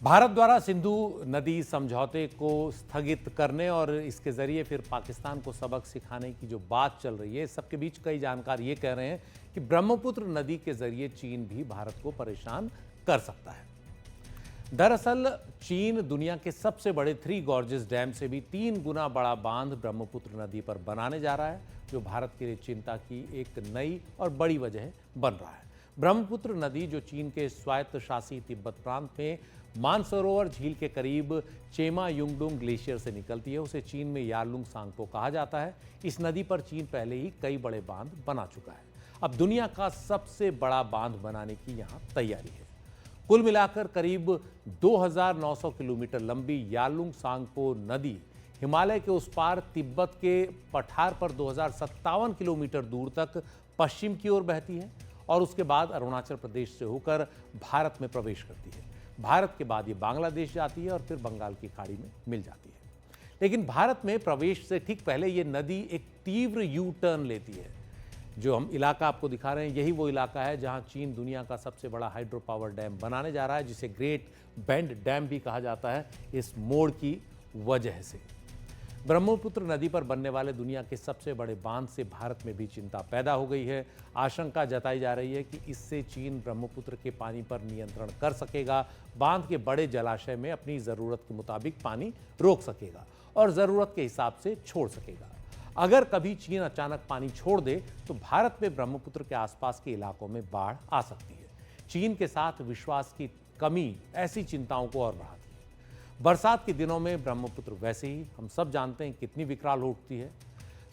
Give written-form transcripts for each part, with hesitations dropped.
भारत द्वारा सिंधु नदी समझौते को स्थगित करने और इसके जरिए फिर पाकिस्तान को सबक सिखाने की जो बात चल रही है, सबके बीच कई जानकार ये कह रहे हैं कि ब्रह्मपुत्र नदी के जरिए चीन भी भारत को परेशान कर सकता है। दरअसल चीन दुनिया के सबसे बड़े थ्री गॉर्जेस डैम से भी 3 गुना बड़ा बांध ब्रह्मपुत्र नदी पर बनाने जा रहा है, जो भारत के लिए चिंता की एक नई और बड़ी वजह बन रहा है। ब्रह्मपुत्र नदी जो चीन के स्वायत्त शासी तिब्बत प्रांत में मानसरोवर झील के करीब चेमा युंगडुंग ग्लेशियर से निकलती है, उसे चीन में यारलुंग सांगपो कहा जाता है। इस नदी पर चीन पहले ही कई बड़े बांध बना चुका है। अब दुनिया का सबसे बड़ा बांध बनाने की यहाँ तैयारी है। कुल मिलाकर करीब 2900 किलोमीटर लंबी यारलुंग सांगपो नदी हिमालय के उस पार तिब्बत के पठार पर 2057 किलोमीटर दूर तक पश्चिम की ओर बहती है और उसके बाद अरुणाचल प्रदेश से होकर भारत में प्रवेश करती है। भारत के बाद ये बांग्लादेश जाती है और फिर बंगाल की खाड़ी में मिल जाती है। लेकिन भारत में प्रवेश से ठीक पहले ये नदी एक तीव्र यू टर्न लेती है। जो हम इलाका आपको दिखा रहे हैं, यही वो इलाका है जहां चीन दुनिया का सबसे बड़ा हाइड्रो पावर डैम बनाने जा रहा है, जिसे ग्रेट बेंड डैम भी कहा जाता है इस मोड़ की वजह से। ब्रह्मपुत्र नदी पर बनने वाले दुनिया के सबसे बड़े बांध से भारत में भी चिंता पैदा हो गई है। आशंका जताई जा रही है कि इससे चीन ब्रह्मपुत्र के पानी पर नियंत्रण कर सकेगा, बांध के बड़े जलाशय में अपनी ज़रूरत के मुताबिक पानी रोक सकेगा और ज़रूरत के हिसाब से छोड़ सकेगा। अगर कभी चीन अचानक पानी छोड़ दे तो भारत में ब्रह्मपुत्र के आसपास के इलाकों में बाढ़ आ सकती है। चीन के साथ विश्वास की कमी ऐसी चिंताओं को और बढ़ाती है। बरसात के दिनों में ब्रह्मपुत्र वैसे ही हम सब जानते हैं कितनी विकराल उठती है,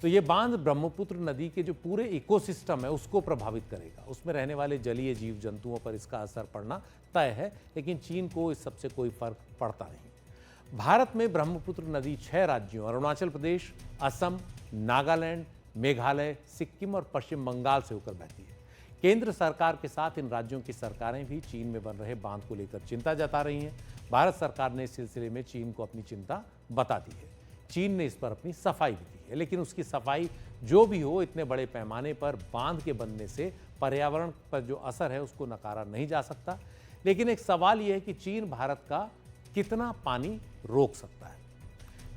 तो ये बांध ब्रह्मपुत्र नदी के जो पूरे इकोसिस्टम है उसको प्रभावित करेगा। उसमें रहने वाले जलीय जीव जंतुओं पर इसका असर पड़ना तय है, लेकिन चीन को इस सबसे कोई फर्क पड़ता नहीं। भारत में ब्रह्मपुत्र नदी 6 राज्यों अरुणाचल प्रदेश, असम, नागालैंड, मेघालय, सिक्किम और पश्चिम बंगाल से होकर बहती है। केंद्र सरकार के साथ इन राज्यों की सरकारें भी चीन में बन रहे बांध को लेकर चिंता जता रही हैं। भारत सरकार ने इस सिलसिले में चीन को अपनी चिंता बता दी है। चीन ने इस पर अपनी सफाई भी दी है, लेकिन उसकी सफाई जो भी हो, इतने बड़े पैमाने पर बांध के बनने से पर्यावरण पर जो असर है उसको नकारा नहीं जा सकता। लेकिन एक सवाल यह है कि चीन भारत का कितना पानी रोक सकता है।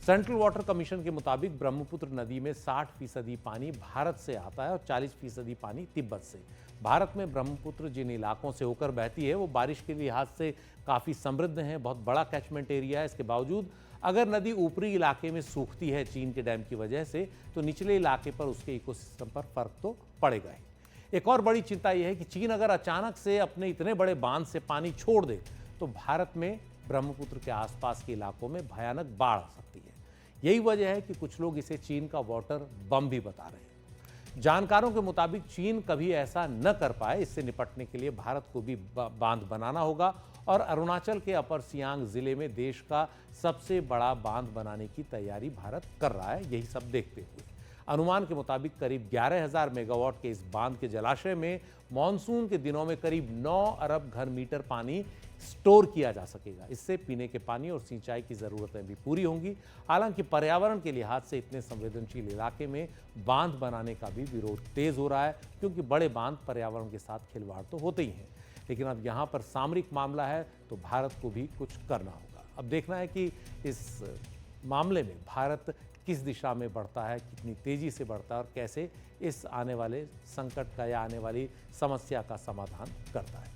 सेंट्रल वाटर कमीशन के मुताबिक ब्रह्मपुत्र नदी में 60% पानी भारत से आता है और 40% पानी तिब्बत से। भारत में ब्रह्मपुत्र जिन इलाकों से होकर बहती है वो बारिश के लिहाज से काफ़ी समृद्ध हैं, बहुत बड़ा कैचमेंट एरिया है। इसके बावजूद अगर नदी ऊपरी इलाके में सूखती है चीन के डैम की वजह से, तो निचले इलाके पर उसके इकोसिस्टम पर फर्क तो पड़ेगा ही। एक और बड़ी चिंता यह है कि चीन अगर अचानक से अपने इतने बड़े बांध से पानी छोड़ दे तो भारत में ब्रह्मपुत्र के आसपास के इलाकों में भयानक बाढ़ आ सकती है। यही वजह है कि कुछ लोग इसे चीन का वाटर बम भी बता रहे हैं। जानकारों के मुताबिक चीन कभी ऐसा न कर पाए, इससे निपटने के लिए भारत को भी बांध बनाना होगा और अरुणाचल के अपर सियांग जिले में देश का सबसे बड़ा बांध बनाने की तैयारी भारत कर रहा है। यही सब देखते हुए अनुमान के मुताबिक करीब 11,000 मेगावाट के इस बांध के जलाशय में मानसून के दिनों में करीब 9 अरब घन मीटर पानी स्टोर किया जा सकेगा। इससे पीने के पानी और सिंचाई की ज़रूरतें भी पूरी होंगी। हालांकि पर्यावरण के लिहाज से इतने संवेदनशील इलाके में बांध बनाने का भी विरोध तेज हो रहा है, क्योंकि बड़े बांध पर्यावरण के साथ खिलवाड़ तो होते ही हैं। लेकिन अब यहाँ पर सामरिक मामला है तो भारत को भी कुछ करना होगा। अब देखना है कि इस मामले में भारत किस दिशा में बढ़ता है, कितनी तेजी से बढ़ता है और कैसे इस आने वाले संकट का या आने वाली समस्या का समाधान करता है।